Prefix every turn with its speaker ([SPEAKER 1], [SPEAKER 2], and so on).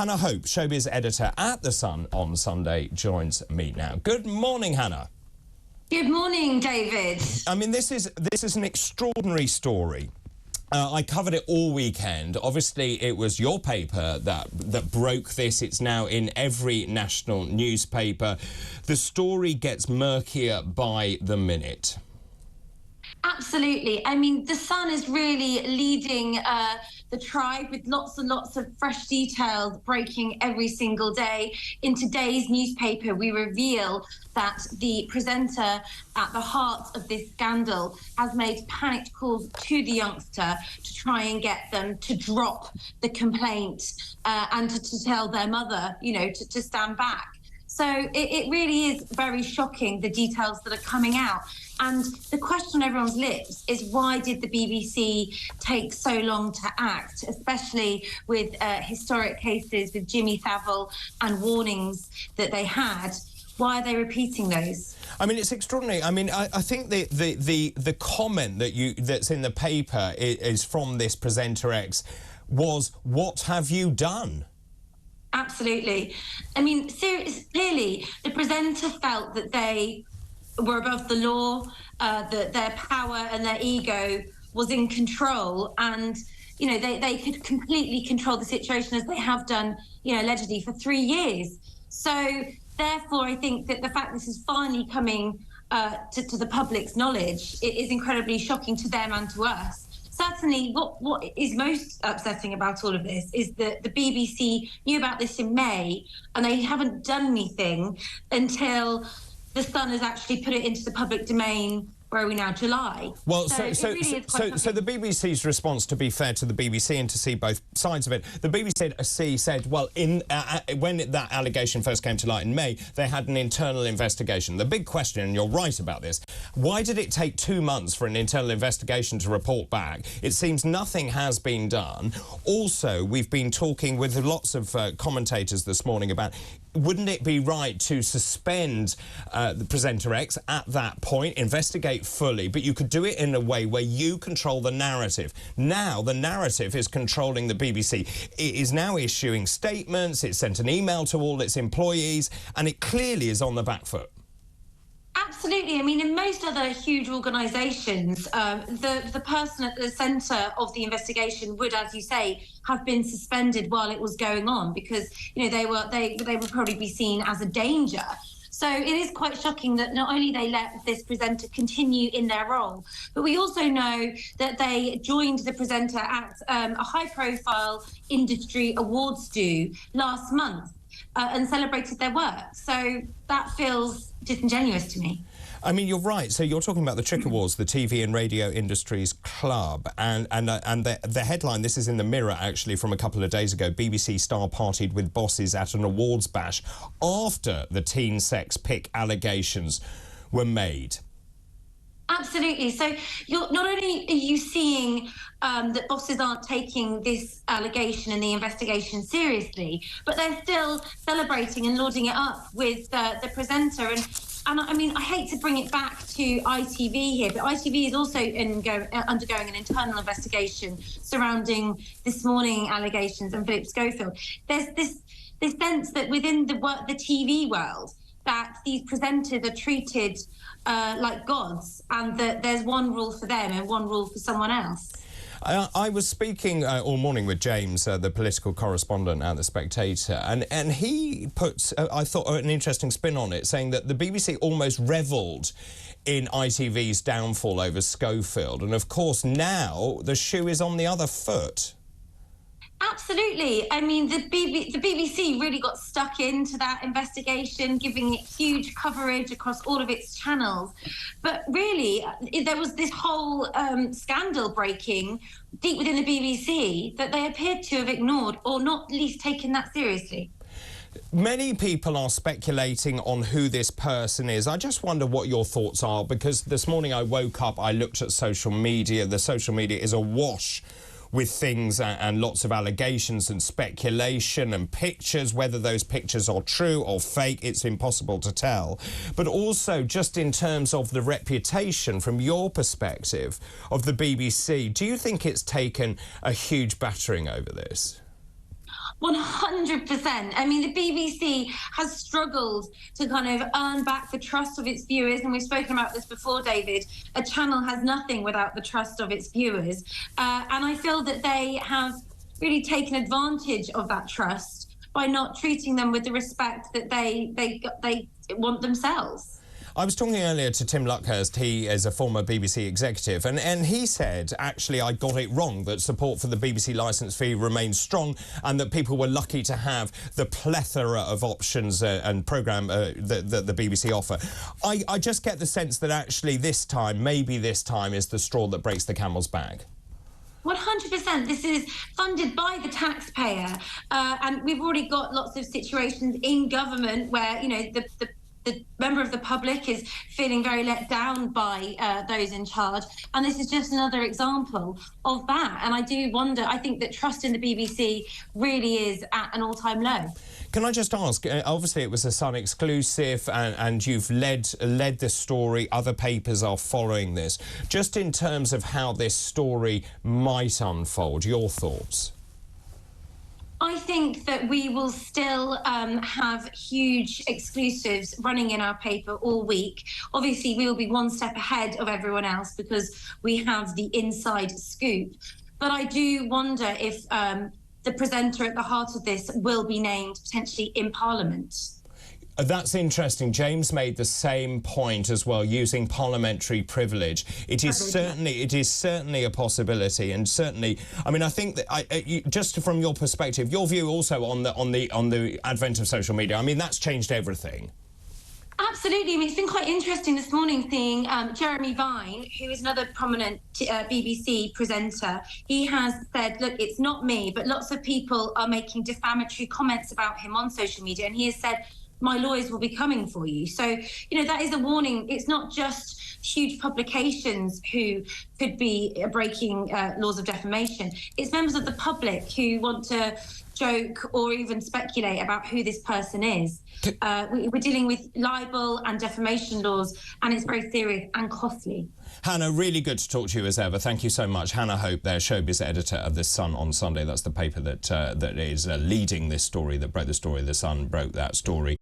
[SPEAKER 1] Hannah Hope, Showbiz editor at The Sun on Sunday, joins me now. Good morning, Hannah.
[SPEAKER 2] Good morning, David.
[SPEAKER 1] I mean, this is an extraordinary story. I covered it all weekend. Obviously, it was your paper that broke this. It's now in every national newspaper. The story gets murkier by the minute.
[SPEAKER 2] Absolutely. I mean, The Sun is really leading the tribe with lots and lots of fresh details breaking every single day. In today's newspaper, we reveal that the presenter at the heart of this scandal has made panicked calls to the youngster to try and get them to drop the complaint and to tell their mother, you know, to stand back. So it really is very shocking, the details that are coming out. And the question on everyone's lips is, why did the BBC take so long to act, especially with historic cases with Jimmy Savile and warnings that they had? Why are they repeating those?
[SPEAKER 1] I mean, it's extraordinary. I mean, I think the comment that's in the paper is from this presenter X was, "What have you done?"
[SPEAKER 2] Absolutely. I mean, clearly, the presenter felt that they were above the law, that their power and their ego was in control, and, you know, they could completely control the situation, as they have done, you know, allegedly for 3 years. So, therefore, I think that the fact this is finally coming to the public's knowledge, it is incredibly shocking to them and to us. Certainly, what is most upsetting about all of this is that the BBC knew about this in May, and they haven't done anything until The Sun has actually put it into the public domain. Where are we now? July.
[SPEAKER 1] Well,
[SPEAKER 2] so
[SPEAKER 1] the BBC's response, to be fair to the BBC and to see both sides of it, the BBC said, well, when that allegation first came to light in May, they had an internal investigation. The big question, and you're right about this, why did it take 2 months for an internal investigation to report back? It seems nothing has been done. Also, we've been talking with lots of commentators this morning about, wouldn't it be right to suspend the presenter X at that point, investigate fully, but you could do it in a way where you control the narrative. Now the narrative is controlling the BBC. It is now issuing statements, it sent an email to all its employees, and it clearly is on the back foot.
[SPEAKER 2] Absolutely. I mean, in most other huge organisations, the person at the centre of the investigation would, as you say, have been suspended while it was going on, because, you know, they would probably be seen as a danger. So it is quite shocking that not only they let this presenter continue in their role, but we also know that they joined the presenter at a high-profile industry awards do last month and celebrated their work. So that feels disingenuous to me.
[SPEAKER 1] I mean, you're right. So you're talking about the Trick Awards, the TV and Radio Industries Club, and the headline, this is in the Mirror, actually, from a couple of days ago, BBC star partied with bosses at an awards bash after the teen sex pic allegations were made.
[SPEAKER 2] Absolutely. So not only are you seeing that bosses aren't taking this allegation and the investigation seriously, but they're still celebrating and lauding it up with the presenter. And I mean, I hate to bring it back to ITV here, but ITV is also undergoing an internal investigation surrounding This Morning allegations and Philip Schofield. There's this sense that within the TV world, that these presenters are treated like gods, and that there's one rule for them and one rule for someone else.
[SPEAKER 1] I was speaking all morning with James, the political correspondent at The Spectator, and he puts, I thought, an interesting spin on it, saying that the BBC almost revelled in ITV's downfall over Schofield. And, of course, now the shoe is on the other foot.
[SPEAKER 2] Absolutely. I mean, the BBC really got stuck into that investigation, giving it huge coverage across all of its channels. But really, there was this whole scandal breaking deep within the BBC that they appeared to have ignored, or not least taken that seriously.
[SPEAKER 1] Many people are speculating on who this person is. I just wonder what your thoughts are, because this morning I woke up, I looked at social media. The social media is awash with things and lots of allegations and speculation and pictures. Whether those pictures are true or fake, it's impossible to tell. But also, just in terms of the reputation, from your perspective, of the BBC, do you think it's taken a huge battering over this?
[SPEAKER 2] 100%. I mean, the BBC has struggled to kind of earn back the trust of its viewers, and we've spoken about this before, David. A channel has nothing without the trust of its viewers, and I feel that they have really taken advantage of that trust by not treating them with the respect that they want themselves.
[SPEAKER 1] I was talking earlier to Tim Luckhurst. He is a former BBC executive, and he said, actually, I got it wrong, that support for the BBC licence fee remains strong and that people were lucky to have the plethora of options and programme that the BBC offer. I just get the sense that actually this time, maybe this time, is the straw that breaks the camel's back.
[SPEAKER 2] 100%. This is funded by the taxpayer, and we've already got lots of situations in government where, you know, the member of the public is feeling very let down by those in charge, and this is just another example of that. And I do wonder, I think that trust in the BBC really is at an all-time low.
[SPEAKER 1] Can I just ask, obviously it was a Sun exclusive and you've led this story, other papers are following this. Just in terms of how this story might unfold, your thoughts?
[SPEAKER 2] I think that we will still have huge exclusives running in our paper all week. Obviously, we will be one step ahead of everyone else because we have the inside scoop. But I do wonder if the presenter at the heart of this will be named potentially in Parliament.
[SPEAKER 1] That's interesting. James made the same point as well, using parliamentary privilege. It is certainly a possibility, and certainly, I mean, I think that just from your perspective, your view also on the advent of social media. I mean, that's changed everything.
[SPEAKER 2] Absolutely. I mean, it's been quite interesting this morning seeing Jeremy Vine, who is another prominent BBC presenter. He has said, look, it's not me, but lots of people are making defamatory comments about him on social media, and he has said, my lawyers will be coming for you. So, you know, that is a warning. It's not just huge publications who could be breaking laws of defamation. It's members of the public who want to joke or even speculate about who this person is. We're dealing with libel and defamation laws, and it's very serious and costly.
[SPEAKER 1] Hannah, really good to talk to you as ever. Thank you so much. Hannah Hope, their Showbiz editor of The Sun on Sunday. That's the paper that is leading this story, that broke the story. The Sun broke that story.